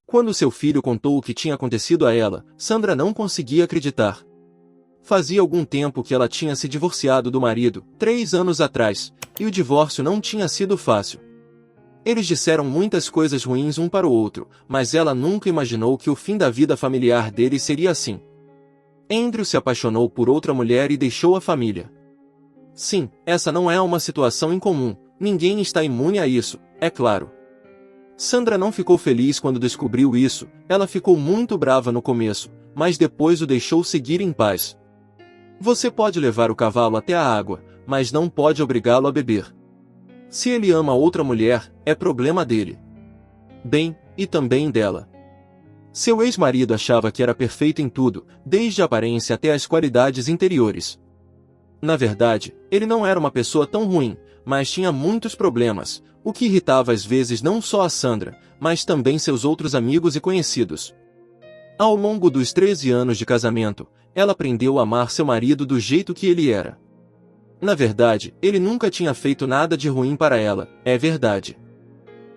Quando seu filho contou o que tinha acontecido a ela, Sandra não conseguia acreditar. Fazia algum tempo que ela tinha se divorciado do marido, 3 anos atrás, e o divórcio não tinha sido fácil. Eles disseram muitas coisas ruins um para o outro, mas ela nunca imaginou que o fim da vida familiar deles seria assim. Andrew se apaixonou por outra mulher e deixou a família. Sim, essa não é uma situação incomum, ninguém está imune a isso, é claro. Sandra não ficou feliz quando descobriu isso, ela ficou muito brava no começo, mas depois o deixou seguir em paz. Você pode levar o cavalo até a água, mas não pode obrigá-lo a beber. Se ele ama outra mulher, é problema dele. Bem, e também dela. Seu ex-marido achava que era perfeito em tudo, desde a aparência até as qualidades interiores. Na verdade, ele não era uma pessoa tão ruim, mas tinha muitos problemas, o que irritava às vezes não só a Sandra, mas também seus outros amigos e conhecidos. Ao longo dos 13 anos de casamento, ela aprendeu a amar seu marido do jeito que ele era. Na verdade, ele nunca tinha feito nada de ruim para ela, é verdade.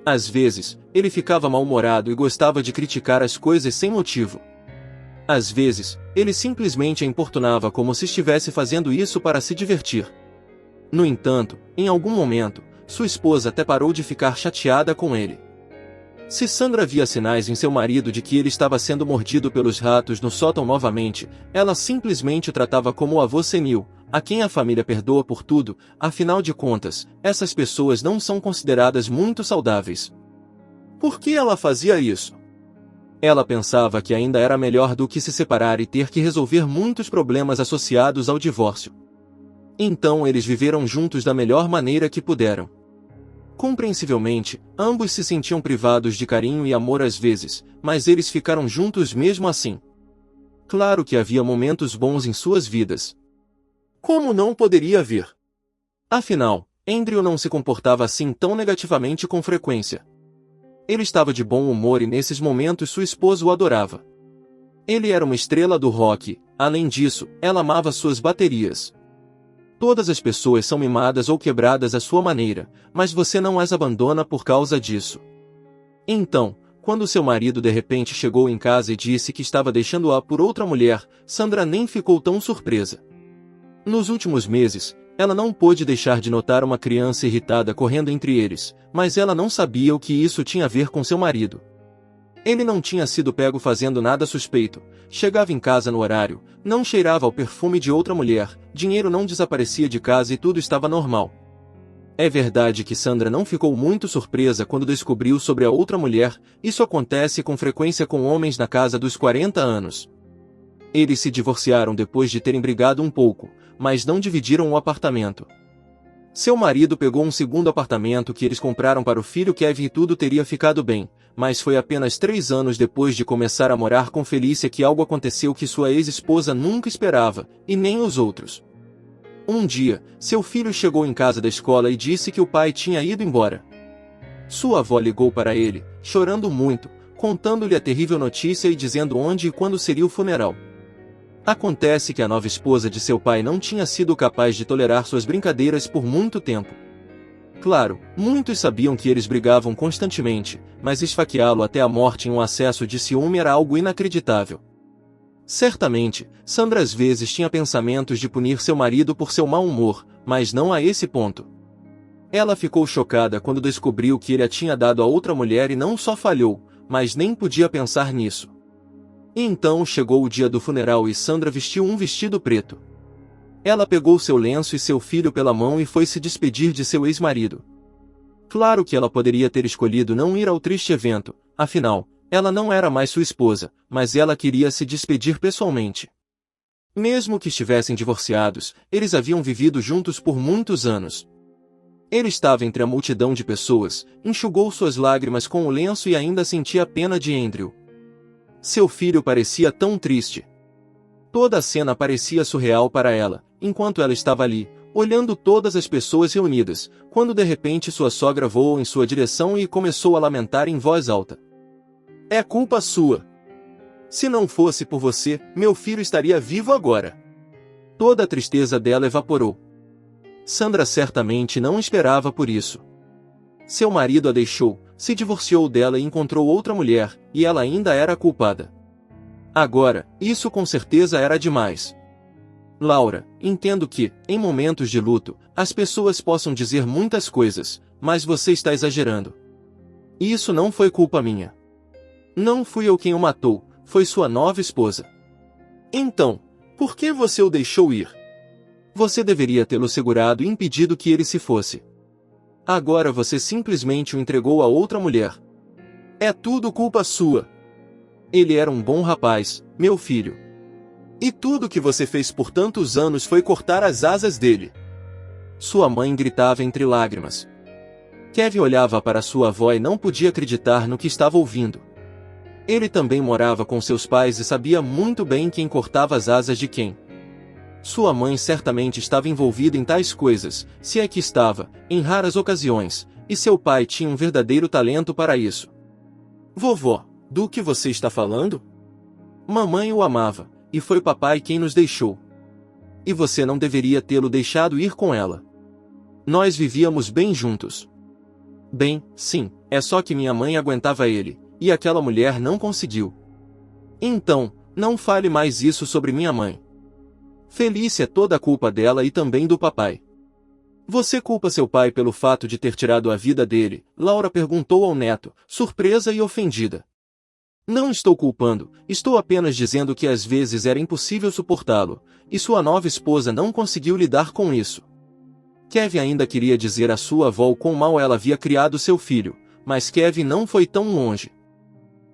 Às vezes, ele ficava mal-humorado e gostava de criticar as coisas sem motivo. Às vezes, ele simplesmente a importunava como se estivesse fazendo isso para se divertir. No entanto, em algum momento, sua esposa até parou de ficar chateada com ele. Se Sandra via sinais em seu marido de que ele estava sendo mordido pelos ratos no sótão novamente, ela simplesmente o tratava como o avô senil, a quem a família perdoa por tudo, afinal de contas, essas pessoas não são consideradas muito saudáveis. Por que ela fazia isso? Ela pensava que ainda era melhor do que se separar e ter que resolver muitos problemas associados ao divórcio. Então eles viveram juntos da melhor maneira que puderam. Compreensivelmente, ambos se sentiam privados de carinho e amor às vezes, mas eles ficaram juntos mesmo assim. Claro que havia momentos bons em suas vidas. Como não poderia haver? Afinal, Andrew não se comportava assim tão negativamente com frequência. Ele estava de bom humor e nesses momentos sua esposa o adorava. Ele era uma estrela do rock, além disso, ela amava suas baterias. Todas as pessoas são mimadas ou quebradas à sua maneira, mas você não as abandona por causa disso. Então, quando seu marido de repente chegou em casa e disse que estava deixando-a por outra mulher, Sandra nem ficou tão surpresa. Nos últimos meses, ela não pôde deixar de notar uma criança irritada correndo entre eles, mas ela não sabia o que isso tinha a ver com seu marido. Ele não tinha sido pego fazendo nada suspeito, chegava em casa no horário, não cheirava ao perfume de outra mulher, dinheiro não desaparecia de casa e tudo estava normal. É verdade que Sandra não ficou muito surpresa quando descobriu sobre a outra mulher, isso acontece com frequência com homens na casa dos 40 anos. Eles se divorciaram depois de terem brigado um pouco, mas não dividiram o apartamento. Seu marido pegou um segundo apartamento que eles compraram para o filho Kevin e tudo teria ficado bem, mas foi apenas 3 anos depois de começar a morar com Felícia que algo aconteceu que sua ex-esposa nunca esperava, e nem os outros. Um dia, seu filho chegou em casa da escola e disse que o pai tinha ido embora. Sua avó ligou para ele, chorando muito, contando-lhe a terrível notícia e dizendo onde e quando seria o funeral. Acontece que a nova esposa de seu pai não tinha sido capaz de tolerar suas brincadeiras por muito tempo. Claro, muitos sabiam que eles brigavam constantemente, mas esfaqueá-lo até a morte em um acesso de ciúme era algo inacreditável. Certamente, Sandra às vezes tinha pensamentos de punir seu marido por seu mau humor, mas não a esse ponto. Ela ficou chocada quando descobriu que ele a tinha dado a outra mulher e não só falhou, mas nem podia pensar nisso. E então chegou o dia do funeral e Sandra vestiu um vestido preto. Ela pegou seu lenço e seu filho pela mão e foi se despedir de seu ex-marido. Claro que ela poderia ter escolhido não ir ao triste evento, afinal, ela não era mais sua esposa, mas ela queria se despedir pessoalmente. Mesmo que estivessem divorciados, eles haviam vivido juntos por muitos anos. Ele estava entre a multidão de pessoas, enxugou suas lágrimas com o lenço e ainda sentia pena de Andrew. Seu filho parecia tão triste. Toda a cena parecia surreal para ela, enquanto ela estava ali, olhando todas as pessoas reunidas, quando de repente sua sogra voou em sua direção e começou a lamentar em voz alta. É culpa sua. Se não fosse por você, meu filho estaria vivo agora. Toda a tristeza dela evaporou. Sandra certamente não esperava por isso. Seu marido a deixou, se divorciou dela e encontrou outra mulher, e ela ainda era a culpada. Agora, isso com certeza era demais. Laura, entendo que, em momentos de luto, as pessoas possam dizer muitas coisas, mas você está exagerando. Isso não foi culpa minha. Não fui eu quem o matou, foi sua nova esposa. Então, por que você o deixou ir? Você deveria tê-lo segurado e impedido que ele se fosse. Agora você simplesmente o entregou a outra mulher. É tudo culpa sua. Ele era um bom rapaz, meu filho. E tudo que você fez por tantos anos foi cortar as asas dele. Sua mãe gritava entre lágrimas. Kevin olhava para sua avó e não podia acreditar no que estava ouvindo. Ele também morava com seus pais e sabia muito bem quem cortava as asas de quem. Sua mãe certamente estava envolvida em tais coisas, se é que estava, em raras ocasiões, e seu pai tinha um verdadeiro talento para isso. Vovó, do que você está falando? Mamãe o amava, e foi papai quem nos deixou. E você não deveria tê-lo deixado ir com ela. Nós vivíamos bem juntos. Bem, sim, é só que minha mãe aguentava ele, e aquela mulher não conseguiu. Então, não fale mais isso sobre minha mãe. Felícia é toda a culpa dela e também do papai. Você culpa seu pai pelo fato de ter tirado a vida dele? Laura perguntou ao neto, surpresa e ofendida. Não estou culpando, estou apenas dizendo que às vezes era impossível suportá-lo, e sua nova esposa não conseguiu lidar com isso. Kevin ainda queria dizer à sua avó o quão mal ela havia criado seu filho, mas Kevin não foi tão longe.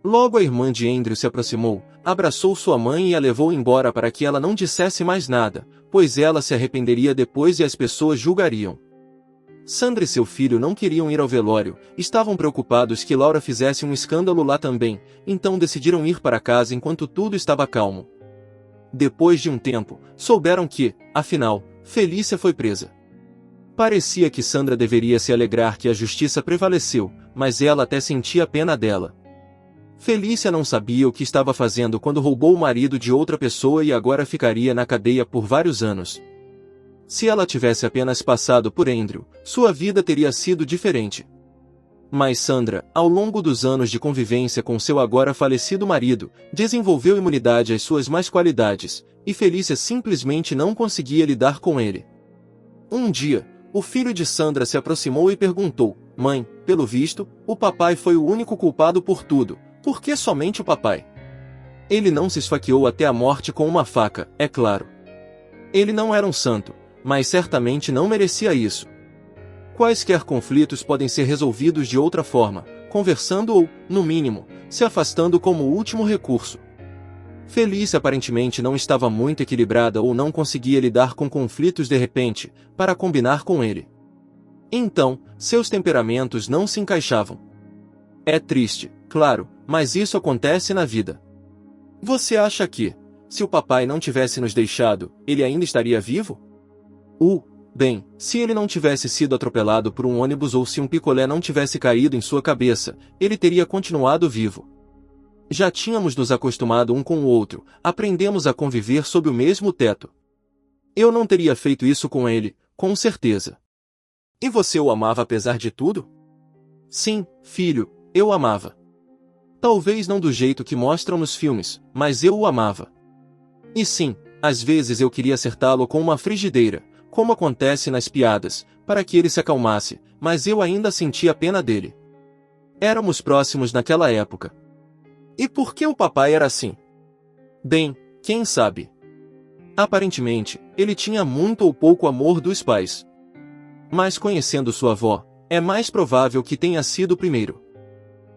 Logo a irmã de Andrew se aproximou, abraçou sua mãe e a levou embora para que ela não dissesse mais nada, pois ela se arrependeria depois e as pessoas julgariam. Sandra e seu filho não queriam ir ao velório, estavam preocupados que Laura fizesse um escândalo lá também, então decidiram ir para casa enquanto tudo estava calmo. Depois de um tempo, souberam que, afinal, Felícia foi presa. Parecia que Sandra deveria se alegrar que a justiça prevaleceu, mas ela até sentia pena dela. Felícia não sabia o que estava fazendo quando roubou o marido de outra pessoa e agora ficaria na cadeia por vários anos. Se ela tivesse apenas passado por Andrew, sua vida teria sido diferente. Mas Sandra, ao longo dos anos de convivência com seu agora falecido marido, desenvolveu imunidade às suas más qualidades, e Felícia simplesmente não conseguia lidar com ele. Um dia, o filho de Sandra se aproximou e perguntou, mãe, pelo visto, o papai foi o único culpado por tudo. Por que somente o papai? Ele não se esfaqueou até a morte com uma faca, é claro. Ele não era um santo, mas certamente não merecia isso. Quaisquer conflitos podem ser resolvidos de outra forma, conversando ou, no mínimo, se afastando como último recurso. Felícia aparentemente não estava muito equilibrada ou não conseguia lidar com conflitos de repente, para combinar com ele. Então, seus temperamentos não se encaixavam. É triste, claro, mas isso acontece na vida. Você acha que, se o papai não tivesse nos deixado, ele ainda estaria vivo? Bem, se ele não tivesse sido atropelado por um ônibus ou se um picolé não tivesse caído em sua cabeça, ele teria continuado vivo. Já tínhamos nos acostumado um com o outro, aprendemos a conviver sob o mesmo teto. Eu não teria feito isso com ele, com certeza. E você o amava apesar de tudo? Sim, filho, eu o amava. Talvez não do jeito que mostram nos filmes, mas eu o amava. E sim, às vezes eu queria acertá-lo com uma frigideira, como acontece nas piadas, para que ele se acalmasse, mas eu ainda sentia pena dele. Éramos próximos naquela época. E por que o papai era assim? Bem, quem sabe? Aparentemente, ele tinha muito ou pouco amor dos pais. Mas conhecendo sua avó, é mais provável que tenha sido o primeiro.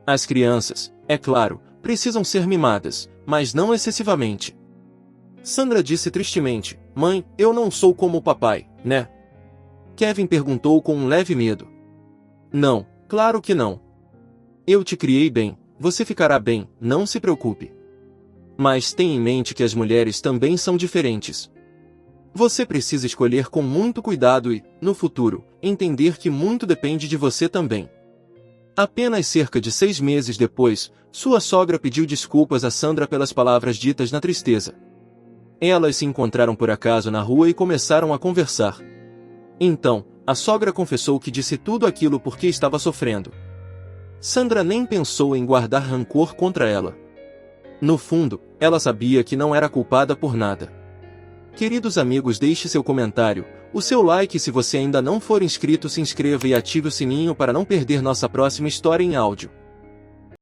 As crianças, é claro, precisam ser mimadas, mas não excessivamente. Sandra disse tristemente, mãe, eu não sou como o papai, né? Kevin perguntou com um leve medo. Não, claro que não. Eu te criei bem, você ficará bem, não se preocupe. Mas tenha em mente que as mulheres também são diferentes. Você precisa escolher com muito cuidado e, no futuro, entender que muito depende de você também. Apenas cerca de 6 meses depois, sua sogra pediu desculpas a Sandra pelas palavras ditas na tristeza. Elas se encontraram por acaso na rua e começaram a conversar. Então, a sogra confessou que disse tudo aquilo porque estava sofrendo. Sandra nem pensou em guardar rancor contra ela. No fundo, ela sabia que não era culpada por nada. Queridos amigos, deixe seu comentário, o seu like e se você ainda não for inscrito se inscreva e ative o sininho para não perder nossa próxima história em áudio.